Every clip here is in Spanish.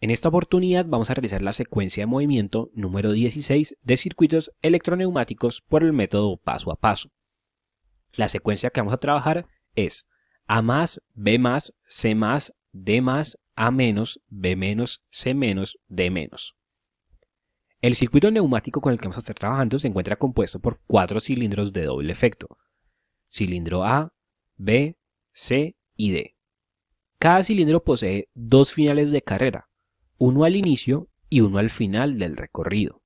En esta oportunidad vamos a realizar la secuencia de movimiento número 16 de circuitos electroneumáticos por el método paso a paso. La secuencia que vamos a trabajar es A más, B más, C más, D más, A menos, B menos, C menos, D menos. El circuito neumático con el que vamos a estar trabajando se encuentra compuesto por 4 cilindros de doble efecto. Cilindro A, B, C y D. Cada cilindro posee 2 finales de carrera, uno al inicio y uno al final del recorrido.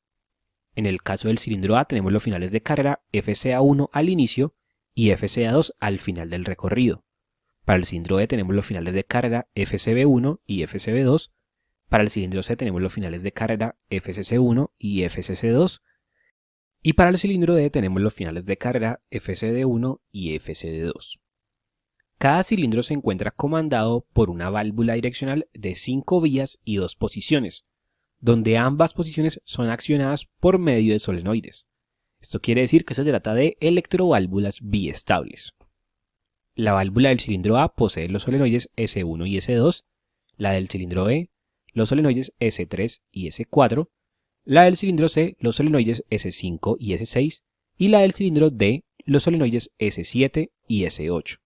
En el caso del cilindro A tenemos los finales de carrera FCA1 al inicio y FCA2 al final del recorrido. Para el cilindro B tenemos los finales de carrera FCB1 y FCB2. Para el cilindro C tenemos los finales de carrera FCC1 y FCC2. Y para el cilindro D tenemos los finales de carrera FCD1 y FCD2. Cada cilindro se encuentra comandado por una válvula direccional de 5 vías y 2 posiciones, donde ambas posiciones son accionadas por medio de solenoides. Esto quiere decir que se trata de electroválvulas biestables. La válvula del cilindro A posee los solenoides S1 y S2, la del cilindro B los solenoides S3 y S4, la del cilindro C los solenoides S5 y S6 y la del cilindro D los solenoides S7 y S8.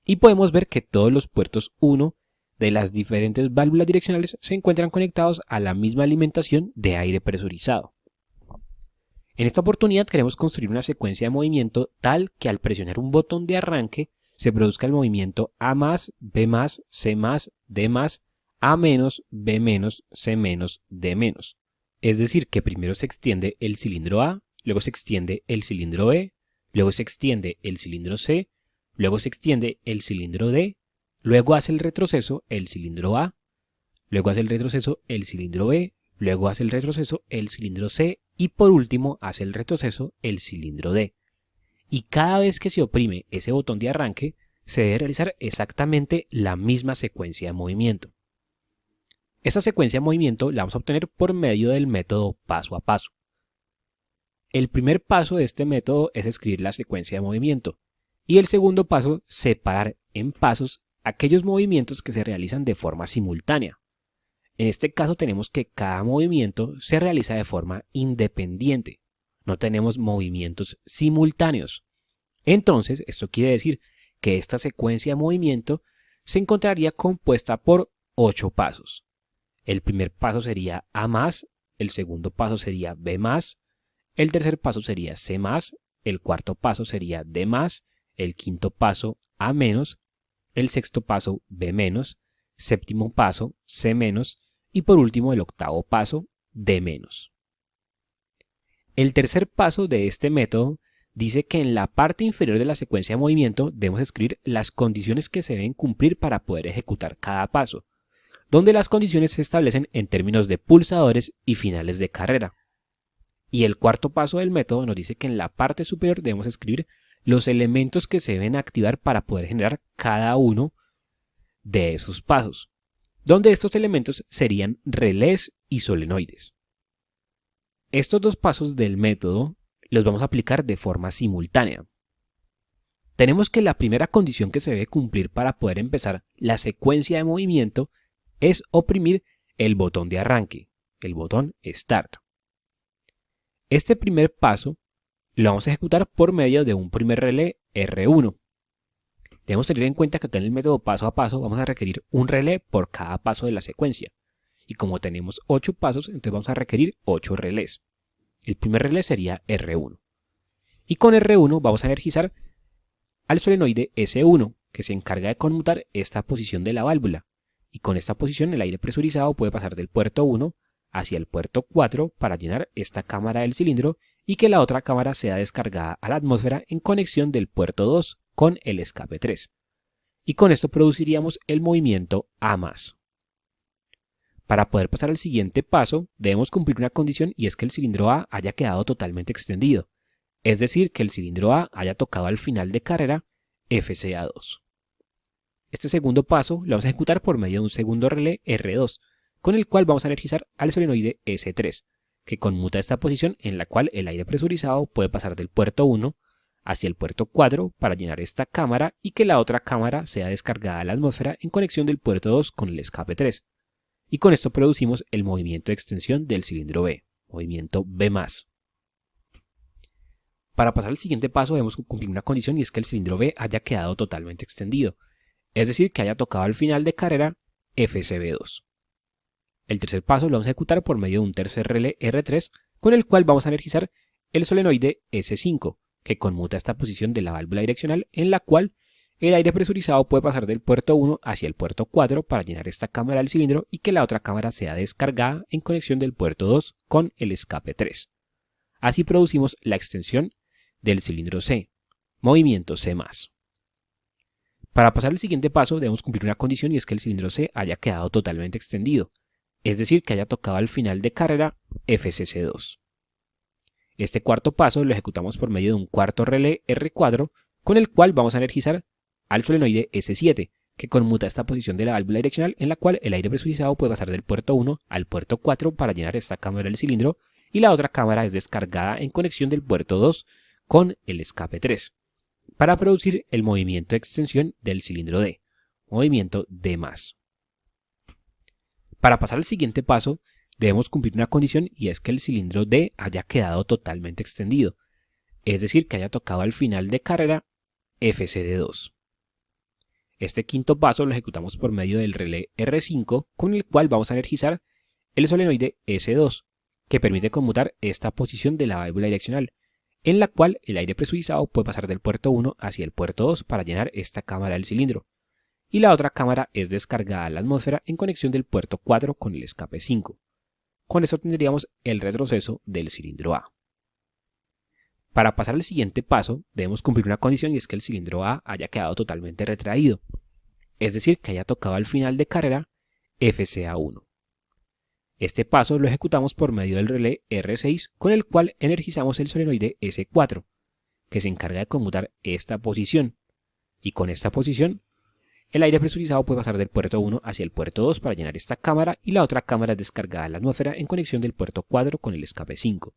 Y podemos ver que todos los puertos 1 de las diferentes válvulas direccionales se encuentran conectados a la misma alimentación de aire presurizado. En esta oportunidad queremos construir una secuencia de movimiento tal que al presionar un botón de arranque se produzca el movimiento A más, B más, C más, D más, A menos, B menos, C menos, D menos. Es decir, que primero se extiende el cilindro A, luego se extiende el cilindro B, luego se extiende el cilindro C, luego se extiende el cilindro D, luego hace el retroceso el cilindro A, luego hace el retroceso el cilindro B, luego hace el retroceso el cilindro C y por último hace el retroceso el cilindro D. Y cada vez que se oprime ese botón de arranque, se debe realizar exactamente la misma secuencia de movimiento. Esta secuencia de movimiento la vamos a obtener por medio del método paso a paso. El primer paso de este método es escribir la secuencia de movimiento. Y el segundo paso, separar en pasos aquellos movimientos que se realizan de forma simultánea. En este caso tenemos que cada movimiento se realiza de forma independiente. No tenemos movimientos simultáneos. Entonces, esto quiere decir que esta secuencia de movimiento se encontraría compuesta por 8 pasos. El primer paso sería A más, el segundo paso sería B más, el tercer paso sería C más, el cuarto paso sería D más, el quinto paso A menos, el sexto paso B menos, séptimo paso C menos y por último el octavo paso D menos. El tercer paso de este método dice que en la parte inferior de la secuencia de movimiento debemos escribir las condiciones que se deben cumplir para poder ejecutar cada paso, donde las condiciones se establecen en términos de pulsadores y finales de carrera. Y el cuarto paso del método nos dice que en la parte superior debemos escribir los elementos que se deben activar para poder generar cada uno de esos pasos, donde estos elementos serían relés y solenoides. Estos dos pasos del método los vamos a aplicar de forma simultánea. Tenemos que la primera condición que se debe cumplir para poder empezar la secuencia de movimiento es oprimir el botón de arranque, el botón Start. Este primer paso lo vamos a ejecutar por medio de un primer relé R1. Debemos tener en cuenta que acá en el método paso a paso vamos a requerir un relé por cada paso de la secuencia. Y como tenemos 8 pasos, entonces vamos a requerir 8 relés. El primer relé sería R1. Y con R1 vamos a energizar al solenoide S1, que se encarga de conmutar esta posición de la válvula. Y con esta posición el aire presurizado puede pasar del puerto 1 hacia el puerto 4 para llenar esta cámara del cilindro y que la otra cámara sea descargada a la atmósfera en conexión del puerto 2 con el escape 3. Y con esto produciríamos el movimiento A+. Para poder pasar al siguiente paso debemos cumplir una condición y es que el cilindro A haya quedado totalmente extendido, es decir, que el cilindro A haya tocado al final de carrera FCA2. Este segundo paso lo vamos a ejecutar por medio de un segundo relé R2, con el cual vamos a energizar al solenoide S3, que conmuta esta posición en la cual el aire presurizado puede pasar del puerto 1 hacia el puerto 4 para llenar esta cámara y que la otra cámara sea descargada a la atmósfera en conexión del puerto 2 con el escape 3. y con esto producimos el movimiento de extensión del cilindro B, movimiento B+. Para pasar al siguiente paso debemos cumplir una condición y es que el cilindro B haya quedado totalmente extendido, es decir, que haya tocado al final de carrera FCB2. El tercer paso lo vamos a ejecutar por medio de un tercer relé R3 con el cual vamos a energizar el solenoide S5, que conmuta esta posición de la válvula direccional en la cual el aire presurizado puede pasar del puerto 1 hacia el puerto 4 para llenar esta cámara del cilindro y que la otra cámara sea descargada en conexión del puerto 2 con el escape 3. Así producimos la extensión del cilindro C, movimiento C+. Para pasar al siguiente paso debemos cumplir una condición y es que el cilindro C haya quedado totalmente extendido, es decir, que haya tocado al final de carrera FCC2. Este cuarto paso lo ejecutamos por medio de un cuarto relé R4 con el cual vamos a energizar al solenoide S7, que conmuta esta posición de la válvula direccional en la cual el aire presurizado puede pasar del puerto 1 al puerto 4 para llenar esta cámara del cilindro y la otra cámara es descargada en conexión del puerto 2 con el escape 3 para producir el movimiento de extensión del cilindro D, movimiento D+. Para pasar al siguiente paso debemos cumplir una condición y es que el cilindro D haya quedado totalmente extendido, es decir, que haya tocado al final de carrera FCD2. Este quinto paso lo ejecutamos por medio del relé R5 con el cual vamos a energizar el solenoide S2, que permite conmutar esta posición de la válvula direccional, en la cual el aire presurizado puede pasar del puerto 1 hacia el puerto 2 para llenar esta cámara del cilindro, y la otra cámara es descargada a la atmósfera en conexión del puerto 4 con el escape 5. Con eso tendríamos el retroceso del cilindro A. Para pasar al siguiente paso debemos cumplir una condición y es que el cilindro A haya quedado totalmente retraído, es decir, que haya tocado al final de carrera FCA1. Este paso lo ejecutamos por medio del relé R6 con el cual energizamos el solenoide S4, que se encarga de conmutar esta posición, y con esta posición el aire presurizado puede pasar del puerto 1 hacia el puerto 2 para llenar esta cámara y la otra cámara es descargada a la atmósfera en conexión del puerto 4 con el escape 5,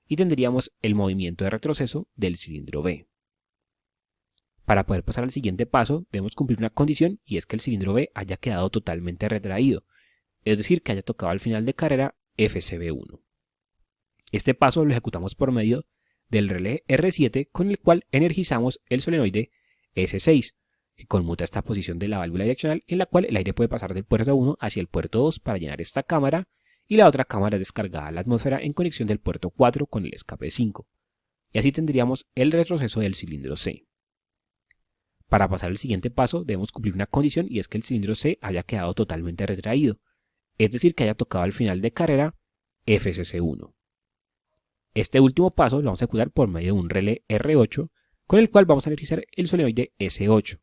y tendríamos el movimiento de retroceso del cilindro B. Para poder pasar al siguiente paso debemos cumplir una condición y es que el cilindro B haya quedado totalmente retraído, es decir, que haya tocado al final de carrera FCB1. Este paso lo ejecutamos por medio del relé R7 con el cual energizamos el solenoide S6, que conmuta esta posición de la válvula direccional en la cual el aire puede pasar del puerto 1 hacia el puerto 2 para llenar esta cámara y la otra cámara es descargada a la atmósfera en conexión del puerto 4 con el escape 5. Y así tendríamos el retroceso del cilindro C. Para pasar al siguiente paso debemos cumplir una condición y es que el cilindro C haya quedado totalmente retraído, es decir, que haya tocado al final de carrera FCC1. Este último paso lo vamos a ejecutar por medio de un relé R8 con el cual vamos a energizar el solenoide S8,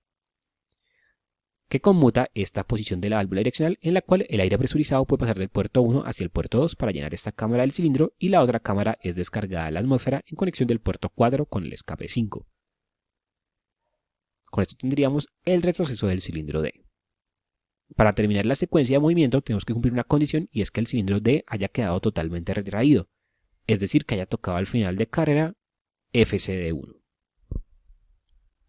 que conmuta esta posición de la válvula direccional en la cual el aire presurizado puede pasar del puerto 1 hacia el puerto 2 para llenar esta cámara del cilindro y la otra cámara es descargada a la atmósfera en conexión del puerto 4 con el escape 5. Con esto tendríamos el retroceso del cilindro D. Para terminar la secuencia de movimiento tenemos que cumplir una condición y es que el cilindro D haya quedado totalmente retraído, es decir, que haya tocado al final de carrera FCD1.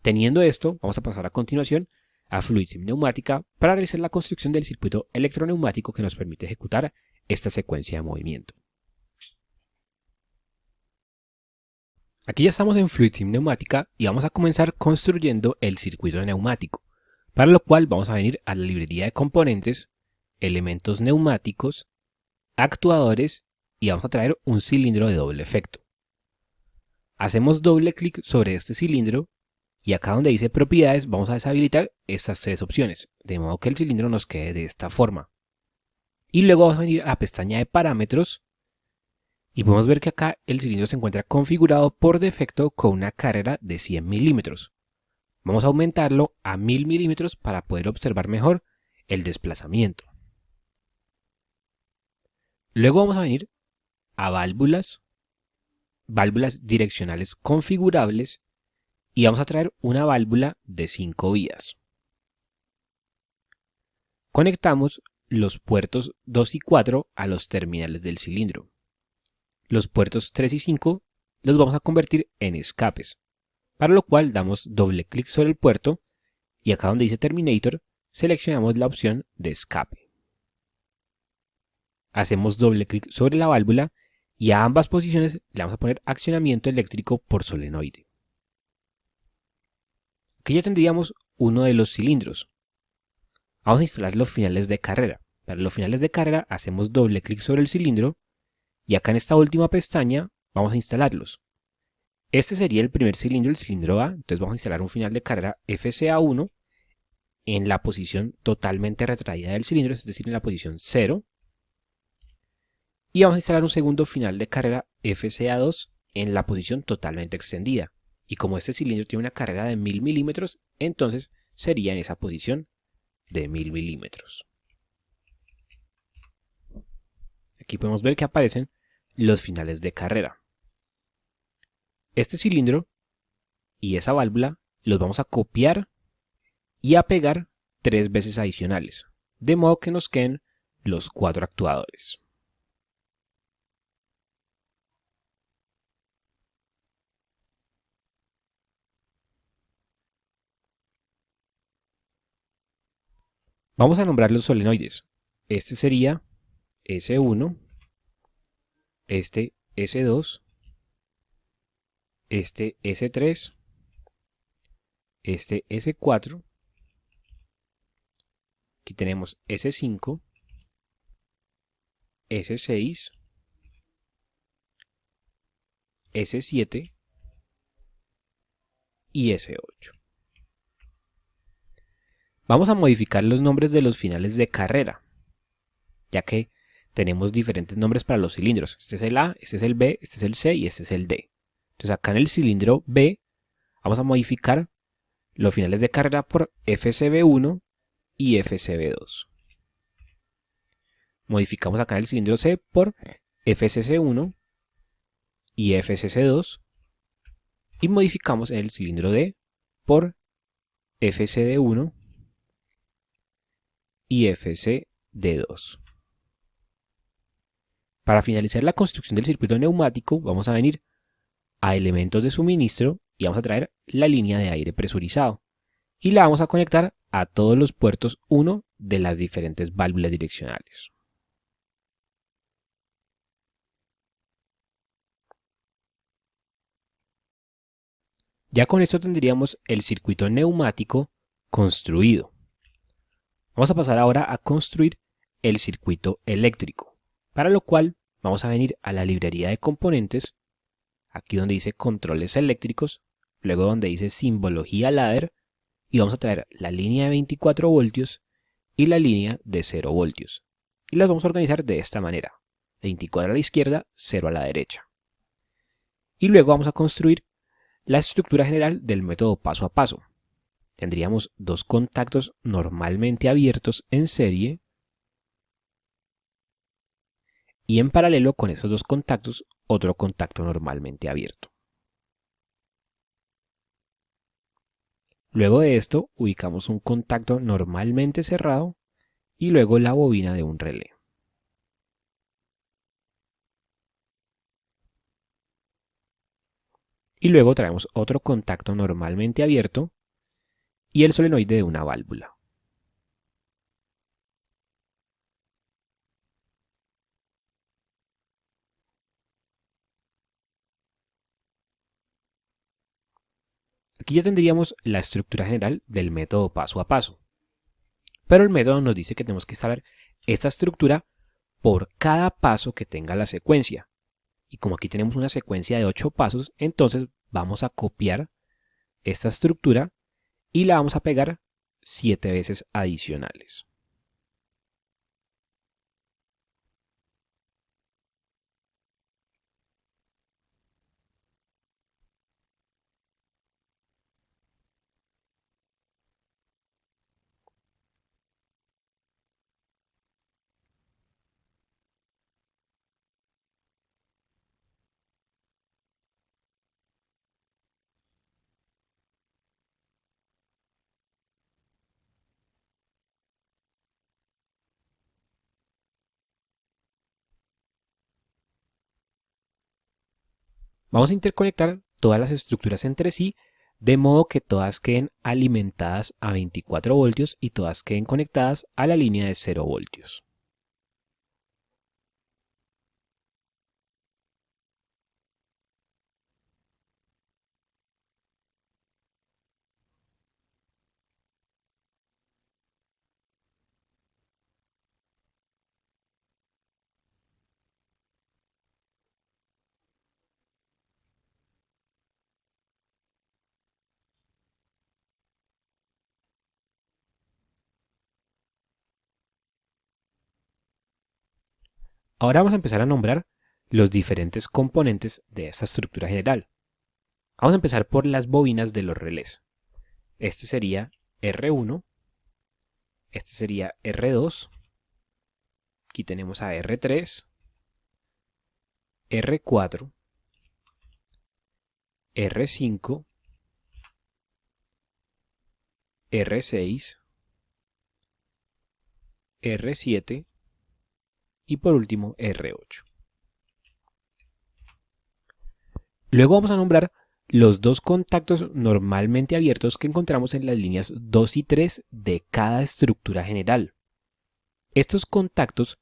Teniendo esto, vamos a pasar a continuación a Fluid Sim Neumática para realizar la construcción del circuito electroneumático que nos permite ejecutar esta secuencia de movimiento. Aquí ya estamos en Fluid Sim Neumática y vamos a comenzar construyendo el circuito neumático, para lo cual vamos a venir a la librería de componentes, elementos neumáticos, actuadores y vamos a traer un cilindro de doble efecto. Hacemos doble clic sobre este cilindro y acá donde dice propiedades vamos a deshabilitar estas tres opciones, de modo que el cilindro nos quede de esta forma. Y luego vamos a venir a la pestaña de parámetros y podemos ver que acá el cilindro se encuentra configurado por defecto con una carrera de 100 milímetros. Vamos a aumentarlo a 1000 milímetros para poder observar mejor el desplazamiento. Luego vamos a venir a válvulas direccionales configurables y vamos a traer una válvula de 5 vías. Conectamos los puertos 2 y 4 a los terminales del cilindro. Los puertos 3 y 5 los vamos a convertir en escapes, para lo cual damos doble clic sobre el puerto y acá donde dice Terminator seleccionamos la opción de escape. hacemos doble clic sobre la válvula y a ambas posiciones le vamos a poner accionamiento eléctrico por solenoide. Aquí ya tendríamos uno de los cilindros. Vamos a instalar los finales de carrera. Para los finales de carrera hacemos doble clic sobre el cilindro y acá en esta última pestaña vamos a instalarlos. Este sería el primer cilindro, el cilindro A, entonces vamos a instalar un final de carrera FCA1 en la posición totalmente retraída del cilindro, es decir, en la posición 0. Y vamos a instalar un segundo final de carrera FCA2 en la posición totalmente extendida. Y como este cilindro tiene una carrera de 1000 milímetros, entonces sería en esa posición de 1000 milímetros. Aquí podemos ver que aparecen los finales de carrera. Este cilindro y esa válvula los vamos a copiar y a pegar 3 veces adicionales, de modo que nos queden los 4 actuadores. Vamos a nombrar los solenoides. Este sería S1, este S2, este S3, este S4, aquí tenemos S5, S6, S7 y S8. Vamos a modificar los nombres de los finales de carrera, ya que tenemos diferentes nombres para los cilindros. Este es el A, este es el B, este es el C y este es el D. Entonces acá en el cilindro B vamos a modificar los finales de carrera por FCB1 y FCB2. Modificamos acá en el cilindro C por FCC1 y FCC2. Y modificamos en el cilindro D por FCD1 y FCD2. Para finalizar la construcción del circuito neumático, vamos a venir a elementos de suministro y vamos a traer la línea de aire presurizado. Y la vamos a conectar a todos los puertos 1 de las diferentes válvulas direccionales. Ya con esto tendríamos el circuito neumático construido. Vamos a pasar ahora a construir el circuito eléctrico, para lo cual vamos a venir a la librería de componentes, aquí donde dice controles eléctricos, luego donde dice simbología ladder, y vamos a traer la línea de 24 voltios y la línea de 0 voltios. Y las vamos a organizar de esta manera, 24 a la izquierda, 0 a la derecha. Y luego vamos a construir la estructura general del método paso a paso. Tendríamos dos contactos normalmente abiertos en serie y en paralelo con esos dos contactos otro contacto normalmente abierto. Luego de esto ubicamos un contacto normalmente cerrado y luego la bobina de un relé. Y luego traemos otro contacto normalmente abierto y el solenoide de una válvula. Aquí ya tendríamos la estructura general del método paso a paso. Pero el método nos dice que tenemos que saber esta estructura por cada paso que tenga la secuencia. Y como aquí tenemos una secuencia de 8 pasos, entonces vamos a copiar esta estructura y la vamos a pegar 7 veces adicionales. Vamos a interconectar todas las estructuras entre sí de modo que todas queden alimentadas a 24 voltios y todas queden conectadas a la línea de 0 voltios. Ahora vamos a empezar a nombrar los diferentes componentes de esta estructura general. Vamos a empezar por las bobinas de los relés. Este sería R1, este sería R2, aquí tenemos a R3, R4, R5, R6, R7 y por último R8. Luego vamos a nombrar los dos contactos normalmente abiertos que encontramos en las líneas 2 y 3 de cada estructura general. Estos contactos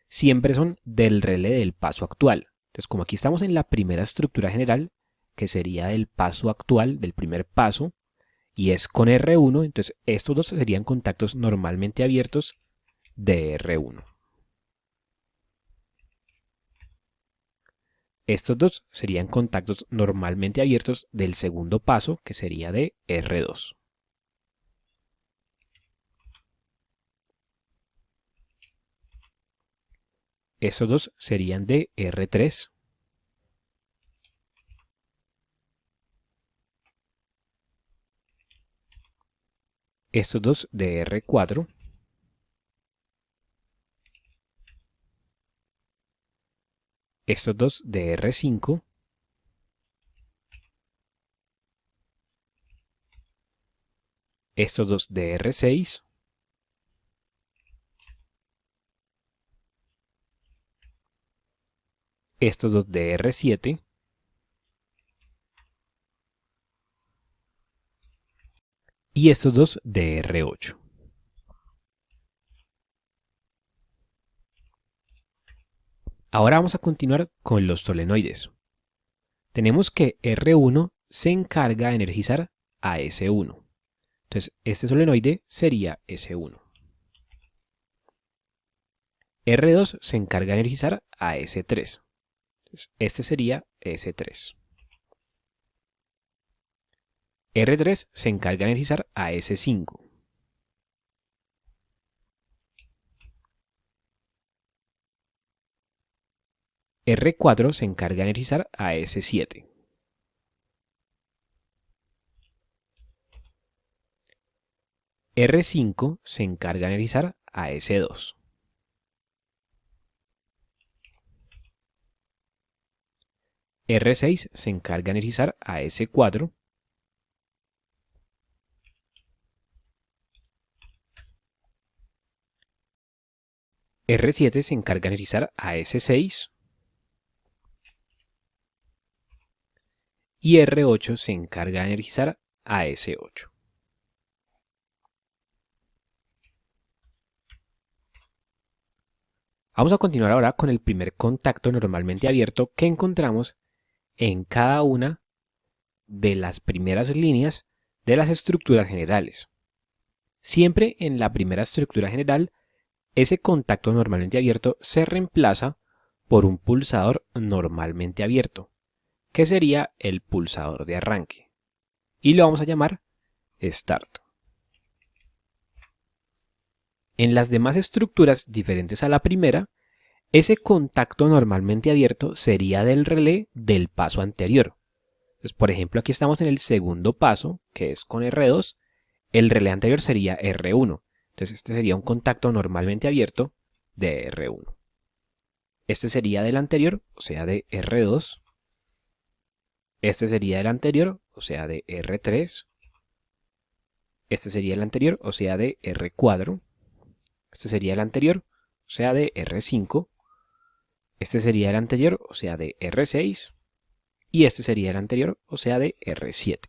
siempre son del relé del paso actual. Entonces, como aquí estamos en la primera estructura general, que sería el paso actual del primer paso, y es con R1, entonces estos dos serían contactos normalmente abiertos de R1. Estos dos serían contactos normalmente abiertos del segundo paso, que sería de R2. Estos dos serían de R3. Estos dos de R4. Estos dos de R5. Estos dos de R6. Estos dos de R7. Y estos dos de R8. Ahora vamos a continuar con los solenoides. Tenemos que R1 se encarga de energizar a S1. Entonces, este solenoide sería S1. R2 se encarga de energizar a S3. Entonces, este sería S3. R3 se encarga de energizar a S5. R4 se encarga de energizar a S7. R5 se encarga de energizar a S2. R6 se encarga de energizar a S4. R7 se encarga de energizar a S6. Y R8 se encarga de energizar a S8. Vamos a continuar ahora con el primer contacto normalmente abierto que encontramos en cada una de las primeras líneas de las estructuras generales. Siempre en la primera estructura general, ese contacto normalmente abierto se reemplaza por un pulsador normalmente abierto, que sería el pulsador de arranque, y lo vamos a llamar Start. En las demás estructuras diferentes a la primera, ese contacto normalmente abierto sería del relé del paso anterior. Entonces, por ejemplo, aquí estamos en el segundo paso, que es con R2, el relé anterior sería R1. Entonces, este sería un contacto normalmente abierto de R1. Este sería del anterior, o sea, de R2. Este sería del anterior, o sea, de R3. Este sería el anterior, o sea, de R4. Este sería el anterior, o sea, de R5. Este sería el anterior, o sea, de R6. Y este sería el anterior, o sea, de R7.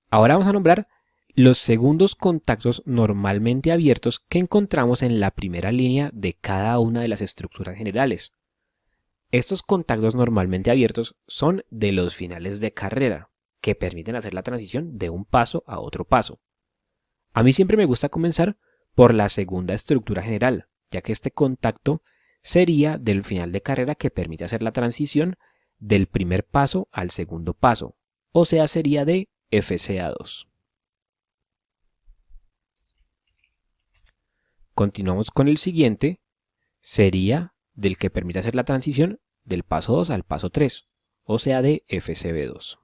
Ahora vamos a nombrar los segundos contactos normalmente abiertos que encontramos en la primera línea de cada una de las estructuras generales. Estos contactos normalmente abiertos son de los finales de carrera, que permiten hacer la transición de un paso a otro paso. A mí siempre me gusta comenzar por la segunda estructura general, ya que este contacto sería del final de carrera que permite hacer la transición del primer paso al segundo paso, o sea, sería de FCA2. Continuamos con el siguiente, sería del que permite hacer la transición del paso 2 al paso 3, o sea de FCB2.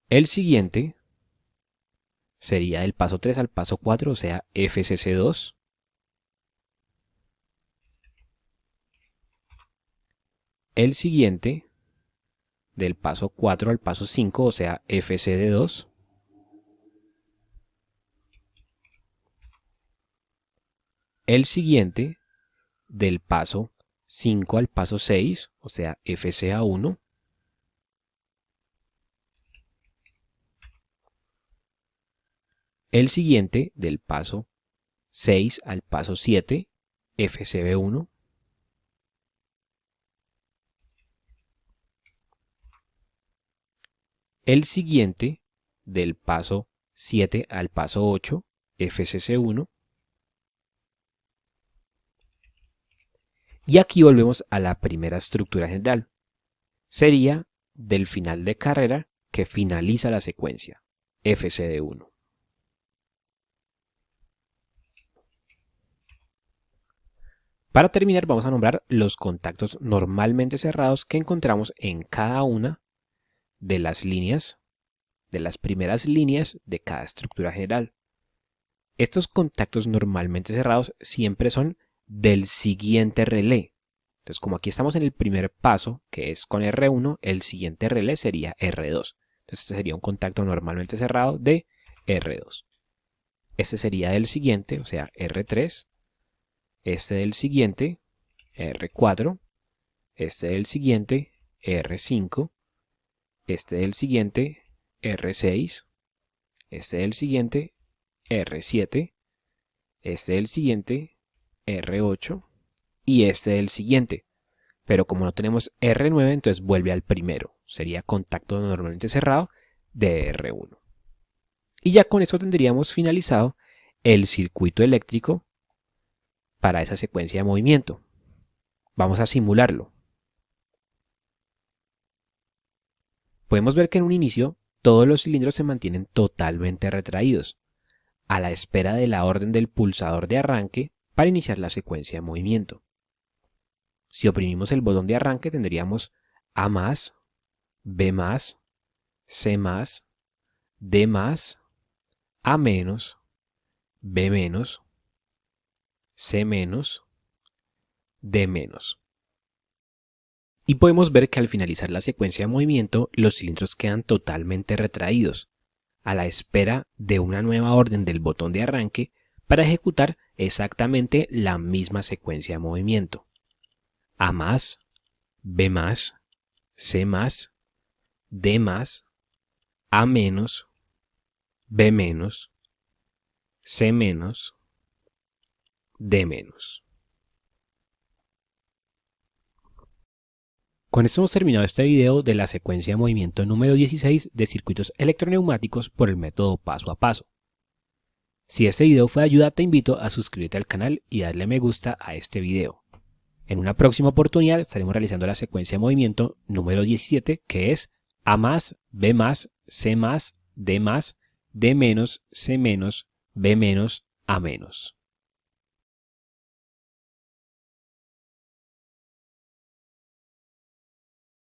El siguiente sería del paso 3 al paso 4, o sea FCC2. El siguiente del paso 4 al paso 5, o sea FCD2. El siguiente del paso 5 al paso 6, o sea FCA1. El siguiente del paso 6 al paso 7, FCB1. El siguiente del paso 7 al paso 8, FCC1. Y aquí volvemos a la primera estructura general. Sería del final de carrera que finaliza la secuencia, FCD1. Para terminar vamos a nombrar los contactos normalmente cerrados que encontramos en cada una de las líneas, de las primeras líneas de cada estructura general. Estos contactos normalmente cerrados siempre son del siguiente relé. Entonces, como aquí estamos en el primer paso, que es con R1, el siguiente relé sería R2. Entonces, este sería un contacto normalmente cerrado de R2. Este sería del siguiente, o sea, R3. Este del siguiente, R4. Este del siguiente, R5. Este del siguiente, R6. Este del siguiente, R7. Este del siguiente, R8. Y este del siguiente. Pero como no tenemos R9, entonces vuelve al primero. Sería contacto normalmente cerrado de R1. Y ya con esto tendríamos finalizado el circuito eléctrico para esa secuencia de movimiento. Vamos a simularlo. Podemos ver que en un inicio todos los cilindros se mantienen totalmente retraídos, a la espera de la orden del pulsador de arranque para iniciar la secuencia de movimiento. Si oprimimos el botón de arranque tendríamos A+, B+, C+, D+, A-, B-, C-, D-. Y podemos ver que al finalizar la secuencia de movimiento los cilindros quedan totalmente retraídos, a la espera de una nueva orden del botón de arranque para ejecutar exactamente la misma secuencia de movimiento. A+, B+, C+, D+, A-, B-, C-, D-. Con esto hemos terminado este video de la secuencia de movimiento número 16 de circuitos electroneumáticos por el método paso a paso. Si este video fue de ayuda, te invito a suscribirte al canal y darle me gusta a este video. En una próxima oportunidad estaremos realizando la secuencia de movimiento número 17, que es A+, B+, C+, D+, D-, C-, B-, A-.